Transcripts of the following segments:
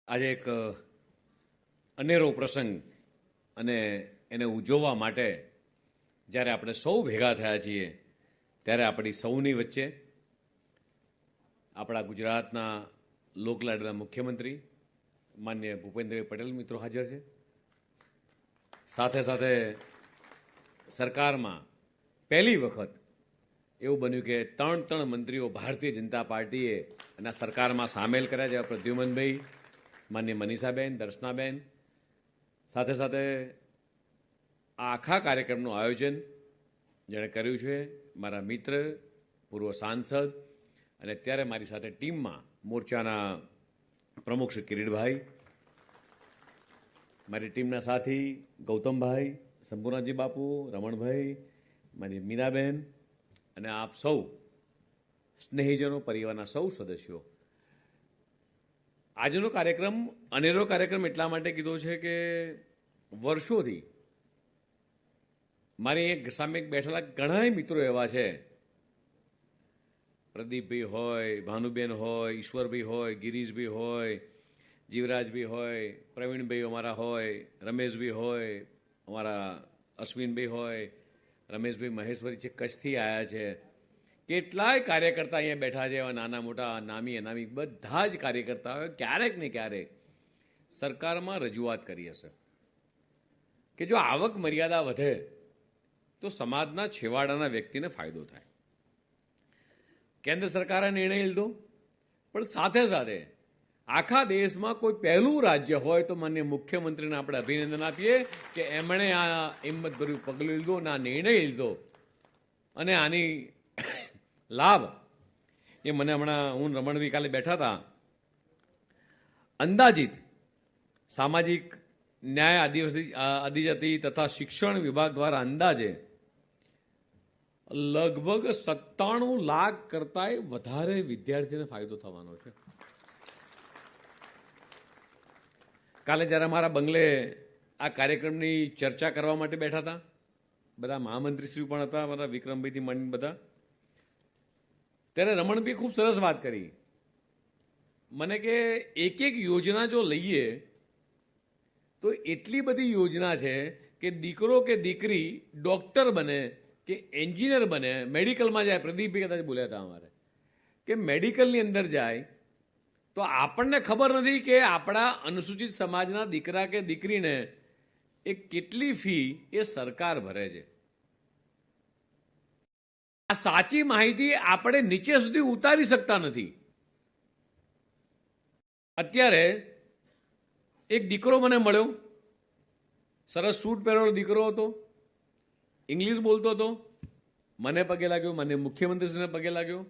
આજે એક અનેરો પ્રસંગ અને એને ઉજવવા માટે જ્યારે આપણે સૌ ભેગા થયા છીએ ત્યારે આપણી સૌની વચ્ચે આપણા ગુજરાતના લોકલાડીલા મુખ્યમંત્રી માનનીય ભૂપેન્દ્રભાઈ પટેલ મિત્રો હાજર છે. સાથે સાથે સરકારમાં પહેલી વખત એવું બન્યું કે ત્રણ મંત્રીઓ ભારતીય જનતા પાર્ટીએ અને સરકારમાં સામેલ કર્યા જેવા પ્રદ્યુમનભાઈ, માનનીય મનીષાબેન, દર્શનાબેન. સાથે સાથે આ આખા કાર્યક્રમનું આયોજન જેણે કર્યું છે મારા મિત્ર, પૂર્વ સાંસદ અને અત્યારે મારી સાથે ટીમમાં મોરચાના પ્રમુખ શ્રી કિરીટભાઈ, મારી ટીમના સાથી ગૌતમભાઈ, સંપૂર્ણજી બાપુ, રમણભાઈ, મારી મીનાબેન અને આપ સૌ સ્નેહીજનો, પરિવારના સૌ સદસ્યો. આજનો કાર્યક્રમ અનેરો કાર્યક્રમ એટલા માટે કીધો છે કે વર્ષોથી મારી સામે બેઠેલા ઘણા મિત્રો એવા છે, પ્રદીપભાઈ હોય, ભાનુબેન હોય, ઈશ્વરભાઈ હોય, ગિરીશભાઈ હોય, જીવરાજભાઈ હોય, પ્રવીણભાઈ અમારા હોય, રમેશભાઈ હોય, અમારા અશ્વિનભાઈ હોય, રમેશભાઈ મહેશ્વરી છે, કચ્છથી આવ્યા છે. કેટલાય કાર્યકર્તા અહીંયા બેઠા છે, એવા નાના મોટા, નામી અનામી બધા જ કાર્યકર્તાઓએ ક્યારેક ને ક્યારેક સરકારમાં રજૂઆત કરી હશે કે જો આવક મર્યાદા વધે તો સમાજના છેવાડાના વ્યક્તિને ફાયદો થાય. કેન્દ્ર સરકારે નિર્ણય લીધો, પણ સાથે સાથે આખા દેશમાં કોઈ પહેલું રાજ્ય હોય તો માન્ય મુખ્યમંત્રીને આપણે અભિનંદન આપીએ કે એમણે આ હિંમતભર્યું પગલું લીધું અને આ નિર્ણય લીધો. અને આની લાભ એ મને હમણાં હું રમણભાઈ કાલે બેઠા હતા, અંદાજિત સામાજિક ન્યાય, આદિજાતિ તથા શિક્ષણ વિભાગ દ્વારા અંદાજે લગભગ 97 લાખ કરતાંય વધારે વિદ્યાર્થીને ફાયદો થવાનો છે. કાલે જ્યારે અમારા બંગલે આ કાર્યક્રમની ચર્ચા કરવા માટે બેઠા હતા, બધા મહામંત્રીશ્રી પણ હતા, બધા વિક્રમભાઈથી માંડીને બધા, ત્યારે રમણભાઈ ખૂબ સરસ વાત કરી મને કે એક યોજના જો લઈએ તો એટલી બધી યોજના છે કે દીકરો કે દીકરી ડૉક્ટર બને કે એન્જિનિયર બને, મેડિકલમાં જાય. પ્રદીપભાઈ કદાચ બોલ્યા હતા અમારે કે મેડિકલની અંદર જાય તો આપણને ખબર નથી કે આપણા અનુસૂચિત સમાજના દીકરા કે દીકરીને એ કેટલી ફી એ સરકાર ભરે છે. આ સાચી માહિતી આપણે નીચે સુધી ઉતારી શકતા નથી. અત્યારે એક દીકરો મને મળ્યો, સરસ સૂટ પહેરેલો દીકરો હતો, ઇંગ્લિશ બોલતો હતો, મને પગે લાગ્યો, મને મુખ્યમંત્રીશ્રીને પગે લાગ્યો.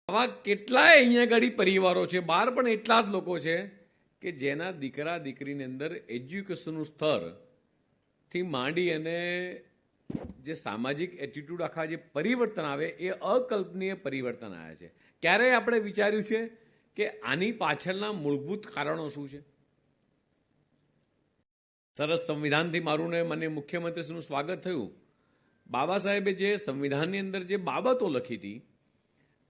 આવા કેટલાય અહીંયા આગળ પરિવારો છે, બહાર પણ એટલા જ લોકો છે કે જેના દીકરા દીકરીની અંદર એજ્યુકેશનનું સ્તરથી માંડી અને જે સામાજિક એટીટ્યુડ આખા જે પરિવર્તન આવે એ અકલ્પનીય પરિવર્તન આવ્યા છે. ક્યારેય આપણે વિચાર્યું છે કે આની પાછળના મૂળભૂત કારણો શું છે? સરસ સંવિધાનથી મારું ને મને મુખ્યમંત્રીશ્રીનું સ્વાગત થયું. બાબા સાહેબે જે સંવિધાનની અંદર જે બાબતો લખી હતી,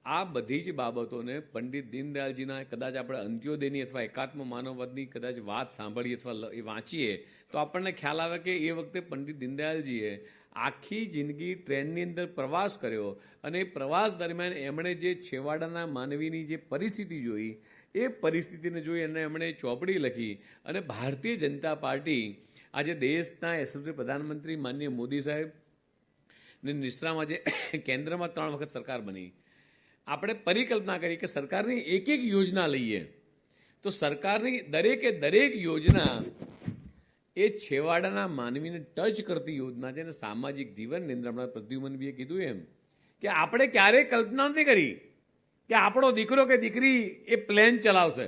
આ બધી જ બાબતોને પંડિત દીનદયાળજીના કદાચ આપણે અંત્યોદયની અથવા એકાત્મ માનવવાદની કદાચ વાત સાંભળીએ અથવા એ વાંચીએ તો આપણને ખ્યાલ આવે કે એ વખતે પંડિત દીનદયાળજીએ આખી જિંદગી ટ્રેનની અંદર પ્રવાસ કર્યો અને એ પ્રવાસ દરમિયાન એમણે જે છેવાડાના માનવીની જે પરિસ્થિતિ જોઈ, એ પરિસ્થિતિને જોઈ અને એમણે ચોપડી લખી. અને ભારતીય જનતા પાર્ટી આજે દેશના યશસ્વી પ્રધાનમંત્રી માનનીય મોદી સાહેબ ને નિશ્રામાં જે કેન્દ્રમાં 3 વખત સરકાર બની, આપણે પરિકલ્પના કરી કે સરકારની એક યોજના લઈએ તો સરકારની દરેક યોજના એ છેવાડાના માનવીને ટચ કરતી યોજના છે અને સામાજિક જીવનની અંદર હમણાં પ્રદ્યુમનભાઈએ કીધું એમ કે આપણે ક્યારેય કલ્પના નથી કરી કે આપણો દીકરો કે દીકરી એ પ્લેન ચલાવશે,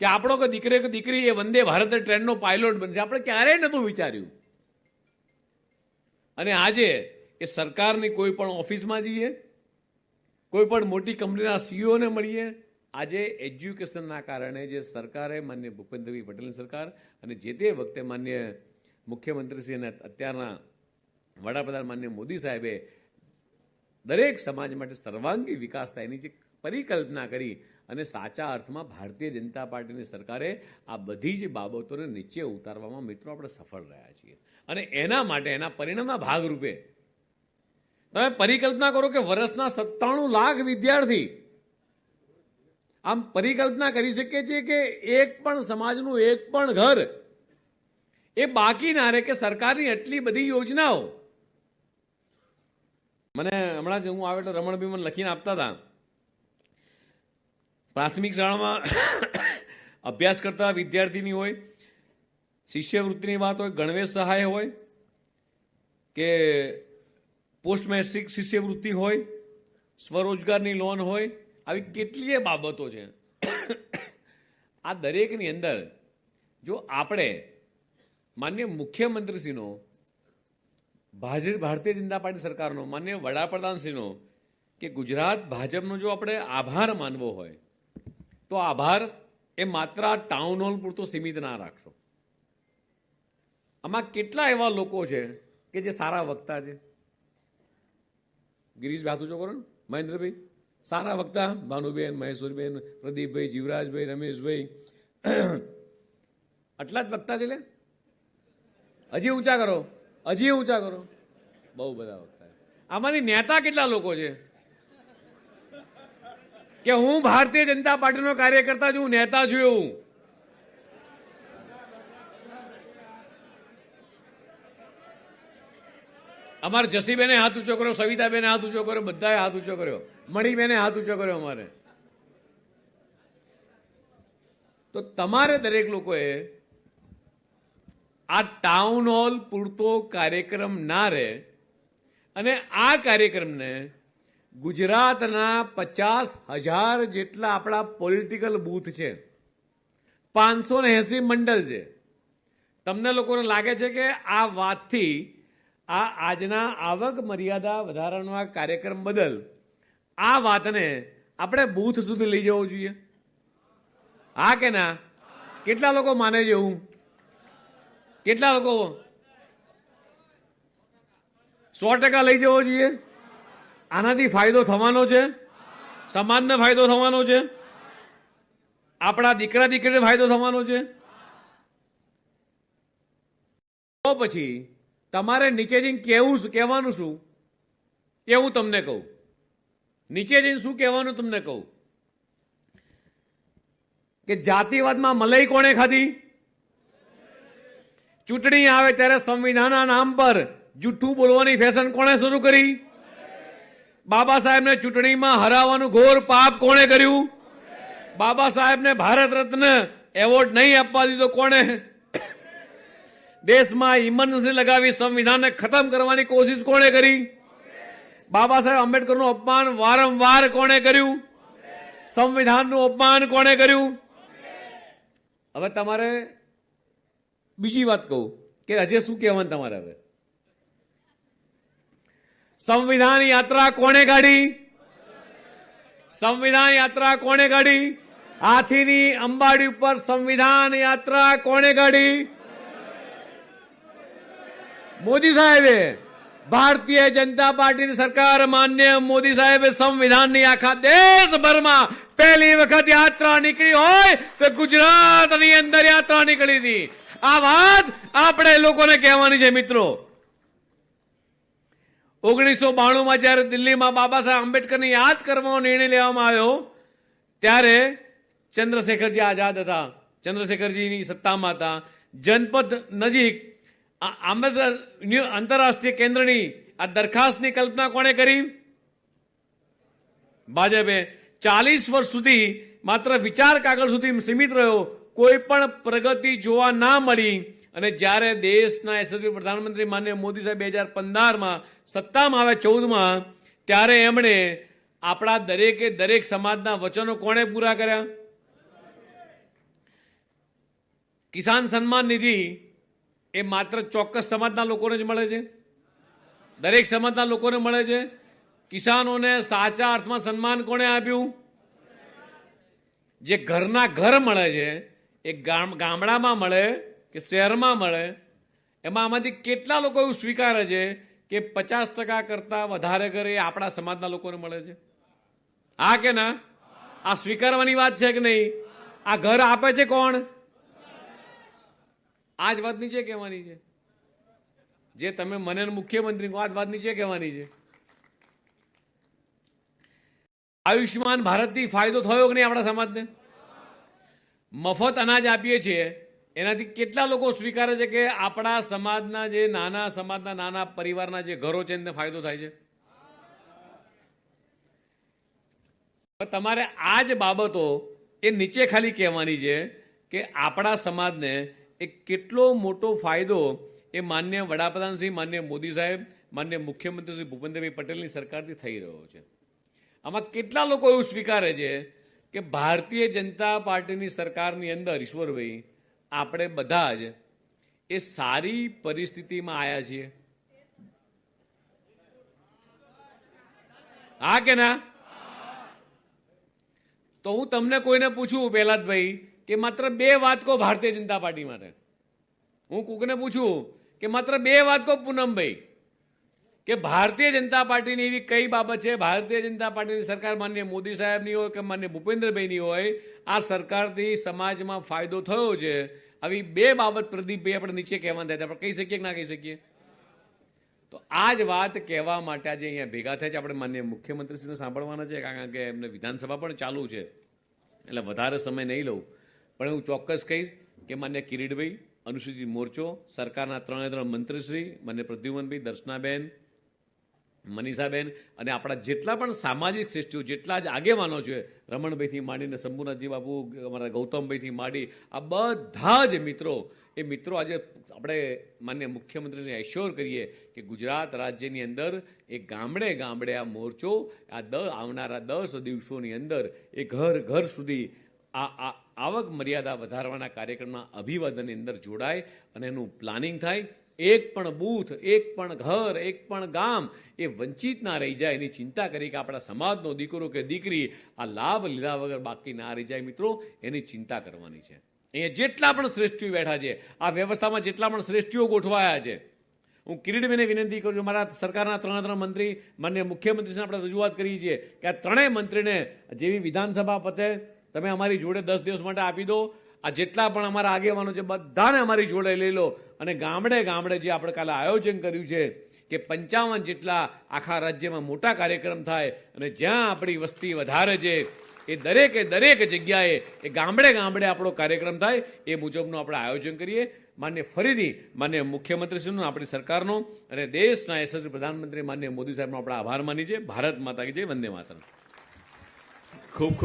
કે આપણો કે દીકરી એ વંદે ભારત ટ્રેનનો પાયલોટ બનશે. આપણે ક્યારેય નહોતું વિચાર્યું. અને આજે એ સરકારની કોઈ પણ ઓફિસમાં જઈએ, કોઈ પણ મોટી કંપનીના સીઈઓને મળીએ, આજે એજ્યુકેશનના કારણે જે સરકારે માન્ય ભૂપેન્દ્રભાઈ પટેલની સરકાર અને જે તે વખતે માન્ય મુખ્યમંત્રીશ્રી અને અત્યારના વડાપ્રધાન માન્ય મોદી સાહેબે દરેક સમાજ માટે સર્વાંગી વિકાસ થાય એની જે પરિકલ્પના કરી અને સાચા અર્થમાં ભારતીય જનતા પાર્ટીની સરકારે આ બધી જ બાબતોને નીચે ઉતારવામાં મિત્રો આપણે સફળ રહ્યા છીએ. અને એના માટે એના પરિણામના ભાગરૂપે તમે પરિકલ્પના કરો કે વર્ષના 97 લાખ વિદ્યાર્થી, આમ પરિકલ્પના કરી શકીએ છીએ કે એક પણ સમાજનું એક પણ ઘર એ બાકી ના રહે કે સરકારની એટલી બધી યોજનાઓ. મને હમણાં જ હું આવે તો રમણભાઈ મને લખીને આપતા હતા, પ્રાથમિક શાળામાં અભ્યાસ કરતા વિદ્યાર્થીની હોય, શિષ્યવૃત્તિની વાત હોય, ગણવેશ સહાય હોય કે પોસ્ટ મેટ્રિક શિષ્યવૃત્તિ હોય, સ્વરોજગારની લોન હોય, આવી કેટલીય બાબતો છે. આ દરેકની અંદર જો આપણે માન્ય મુખ્યમંત્રીશ્રીનો, ભારતીય જનતા પાર્ટી સરકારનો, માન્ય વડાપ્રધાનશ્રીનો કે ગુજરાત ભાજપનો જો આપણે આભાર માનવો હોય તો આભાર એ માત્ર આ ટાઉન હોલ પૂરતો સીમિત ના રાખશો. આમાં કેટલા એવા લોકો છે કે જે સારા વક્તા છે. ગિરીશભાઈ હાથ ઊંચો કરો ને, મહેન્દ્રભાઈ સારા વક્તા, ભાનુબેન, મહેશ્વરીબેન, પ્રદીપભાઈ, જીવરાજભાઈ, રમેશભાઈ, આટલા જ વક્તા છે. હજી ઊંચા કરો, હજી ઊંચા કરો, બહુ બધા વક્તા. આમાંથી નેતા કેટલા લોકો છે કે હું ભારતીય જનતા પાર્ટીનો કાર્યકર્તા છું, નેતા છું એવું? અમારે જસીબેને હાથ ઊંચો કર્યો, સવિતાબેને હાથ ઊંચો કર્યો, બધાએ હાથ ઊંચો કર્યો, મણીબેને હાથ ઊંચો કર્યો અમારે. તો તમારે દરેક લોકોએ આ ટાઉન હોલ પૂરતો કાર્યક્રમ ના રહે અને આ કાર્યક્રમને ગુજરાતના 50,000 જેટલા આપણા પોલિટિકલ બૂથ છે, 580 મંડળ છે. તમને લોકોને લાગે છે કે આ વાતથી આ આજના આવક મર્યાદા વધારાનો આ કાર્યક્રમ બદલ આ વાતને આપણે બૂથ સુધી લઈ જવો જોઈએ? હા કે ના? કેટલા લોકો માને છે એવું? કેટલા લોકો? 100% લઈ જવો જોઈએ. આનાથી ફાયદો થવાનો છે, સમાજને ફાયદો થવાનો છે, આપણા દીકરા દીકરીને ફાયદો થવાનો છે. તો પછી તમારે નીચે જઈને કહેવાનું શું એ હું તમને કહું. નીચે જઈને શું કહેવાનું તમને કહું કે જાતિવાદમાં મલાઈ કોણે ખાધી? ચૂંટણી આવે ત્યારે સંવિધાનના નામ પર જૂઠું બોલવાની ફેશન કોણે શરૂ કરી? બાબા સાહેબને ચૂંટણીમાં હરાવવાનું ઘોર પાપ કોણે કર્યું? બાબા સાહેબને ભારત રત્ન એવોર્ડ નહીં આપવા દીધો કોણે? દેશમાં ઇમરજન્સી લગાવી સંવિધાનને ખતમ કરવાની કોશિશ કોણે કરી? બાબા સાહેબ આંબેડકરનું અપમાન વારંવાર કોણે કર્યું? સંવિધાનનું અપમાન કોણે કર્યું? હવે તમારે બીજી વાત કહું કે હજે શું કહેવાનું તમારે? હવે સંવિધાન યાત્રા કોણે કાઢી? સંવિધાન યાત્રા કોણે કાઢી? હાથીની અંબાડી ઉપર સંવિધાન યાત્રા કોણે કાઢી? મોદી સાહેબે. ભારતીય જનતા પાર્ટીની સરકાર માન્ય મોદી સાહેબે સંવિધાનની આખા દેશભરમાં પહેલી વખત યાત્રા નીકળી હોય તો ગુજરાતની અંદર યાત્રા નીકળી હતી. આ વાત આપણે લોકોને કહેવાની છે મિત્રો. 1992માં જ્યારે દિલ્હીમાં બાબા સાહેબ આંબેડકરને યાદ કરવાનો નિર્ણય લેવામાં આવ્યો ત્યારે ચંદ્રશેખરજી આઝાદ હતા, ચંદ્રશેખરજીની સત્તામાં હતા. જનપથ નજીક આંતરરાષ્ટ્રીય કેન્દ્રની આ દરખાસ્તની કલ્પના કોણે કરી? ભાજપે. 40 વર્ષ સુધી માત્ર વિચાર કાગળ સુધી સીમિત રહ્યો, કોઈ પણ પ્રગતિ જોવા ના મળી. અને જ્યારે દેશના યશસ્વી પ્રધાનમંત્રી માનનીય મોદી સાહેબ 2015માં સત્તામાં આવ્યા, 14માં, ત્યારે એમણે આપણા દરેકે દરેક સમાજના વચનો કોણે પૂરા કર્યા? કિસાન સન્માન નિધિ એ માત્ર ચોક્કસ સમાજના લોકોને જ મળે છે? દરેક સમાજના લોકોને મળે છે? કિસાનોને સાચા અર્થમાં સન્માન કોણે આપ્યું? જે ઘરના ઘર મળે છે એ ગામડામાં મળે કે શહેરમાં મળે, એમાં આમાંથી કેટલા લોકો એવું સ્વીકારે છે કે 50% કરતા વધારે ઘર એ આપણા સમાજના લોકોને મળે છે? હા કે ના? આ સ્વીકારવાની વાત છે કે નહીં? આ ઘર આપે છે કોણ? આ જ વાત નીચે કહેવાની છે. જે તમે મને મુખ્યમંત્રી આ જ વાત નીચે કહેવાની છે. આયુષ્યમાન ભારતથી ફાયદો થયો કે નહીં આપણા સમાજને? મફત અનાજ આપીએ છીએ, એનાથી કેટલા લોકો સ્વીકારે છે કે આપણા સમાજના જે નાના પરિવારના જે ઘરો છે એને ફાયદો થાય છે? તમારે આ જ બાબતો એ નીચે ખાલી કહેવાની છે કે આપણા સમાજને એ કેટલો મોટો ફાયદો એ માન્ય વડાપ્રધાન શ્રી, માન્ય મોદી સાહેબ, માન્ય મુખ્યમંત્રી શ્રી ભૂપેન્દ્રભાઈ પટેલની સરકારથી થઈ રહ્યો છે. આમાં કેટલા લોકો એવું સ્વીકારે છે કે ભારતીય જનતા પાર્ટીની સરકારની અંદર, ઈશ્વરભાઈ, આપણે બધા જ એ સારી પરિસ્થિતિમાં આવ્યા છીએ? હા કે ના? તો હું તમને કોઈને પૂછું પહેલાદભાઈ કે માત્ર 2 વાત કહો ભારતીય જનતા પાર્ટી માટે. હું કોઈને પૂછું કે માત્ર 2 વાત કહો પૂનમભાઈ કે ભારતીય જનતા પાર્ટીની એવી કઈ બાબત છે, ભારતીય જનતા પાર્ટીની સરકાર માન્ય મોદી સાહેબની હોય કે માન્ય ભૂપેન્દ્રભાઈની હોય, આ સરકારથી સમાજમાં ફાયદો થયો છે. આવી 2 બાબત પ્રદીપભાઈ આપણે નીચે કહેવાનું થાય, આપણે કહી શકીએ કે ના કહી શકીએ? તો આ જ વાત કહેવા માટે આજે અહીંયા ભેગા થયા છે. આપણે માન્ય મુખ્યમંત્રીશ્રીને સાંભળવાના છે, કારણ કે એમને વિધાનસભા પણ ચાલુ છે, એટલે વધારે સમય નહીં લઉં. પણ હું ચોક્કસ કહીશ કે માન્ય કિરીટભાઈ, અનુસૂચિત મોરચો, સરકારના 3 મંત્રીશ્રી, માન્ય પ્રદ્યુમનભાઈ, દર્શનાબેન, મનીષાબેન અને આપણા જેટલા પણ સામાજિક શ્રેષ્ઠીઓ, જેટલા જ આગેવાનો છે, રમણભાઈથી માંડીને શંભુનાથજી બાપુ, અમારા ગૌતમભાઈથી માંડી, આ બધા જ મિત્રો, એ મિત્રો આજે આપણે માન્ય મુખ્યમંત્રીને એશ્યોર કરીએ કે ગુજરાત રાજ્યની અંદર એ ગામડે ગામડે આ મોરચો આવનારા 10 દિવસોની અંદર એ ઘર ઘર સુધી આ આવક મર્યાદા વધારવાના કાર્યક્રમના અભિવાદનની અંદર જોડાય અને એનું પ્લાનિંગ થાય. એક પણ બૂથ, એક પણ ઘર, એક પણ ગામ એ વંચિત ના રહી જાય, એની ચિંતા કરી કે આપણા સમાજનો દીકરો કે દીકરી આ લાભ લીધા વગર બાકી ના રહી જાય. મિત્રો, એની ચિંતા કરવાની છે. અહીંયા જેટલા પણ શ્રેષ્ઠીઓ બેઠા છે, આ વ્યવસ્થામાં જેટલા પણ શ્રેષ્ઠીઓ ગોઠવાયા છે, હું કિરીટભાઈને વિનંતી કરું છું, મારા સરકારના 3 મંત્રી, માન્ય મુખ્યમંત્રીને આપણે રજૂઆત કરી છે કે આ 3 મંત્રીને જેવી વિધાનસભા પતે તમે અમારી જોડે 10 દિવસ માટે આપી દો. આ જેટલા પણ અમારા આગેવાનો છે બધાને અમારી જોડે લઈ લો અને ગામડે ગામડે જે આપણે કાલે આયોજન કર્યું છે કે 55 જેટલા આખા રાજ્યમાં મોટા કાર્યક્રમ થાય અને જ્યાં આપણી વસ્તી વધારે છે એ દરેક જગ્યાએ એ ગામડે ગામડે આપણો કાર્યક્રમ થાય, એ મુજબનું આપણે આયોજન કરીએ. ફરીથી માન્ય મુખ્યમંત્રીશ્રીનો, આપણી સરકારનો અને દેશના યશસ્વી પ્રધાનમંત્રી માન્ય મોદી સાહેબનો આપણે આભાર માની છે. ભારત માતા કી જય. વંદે માતરમ. ખૂબ ખૂબ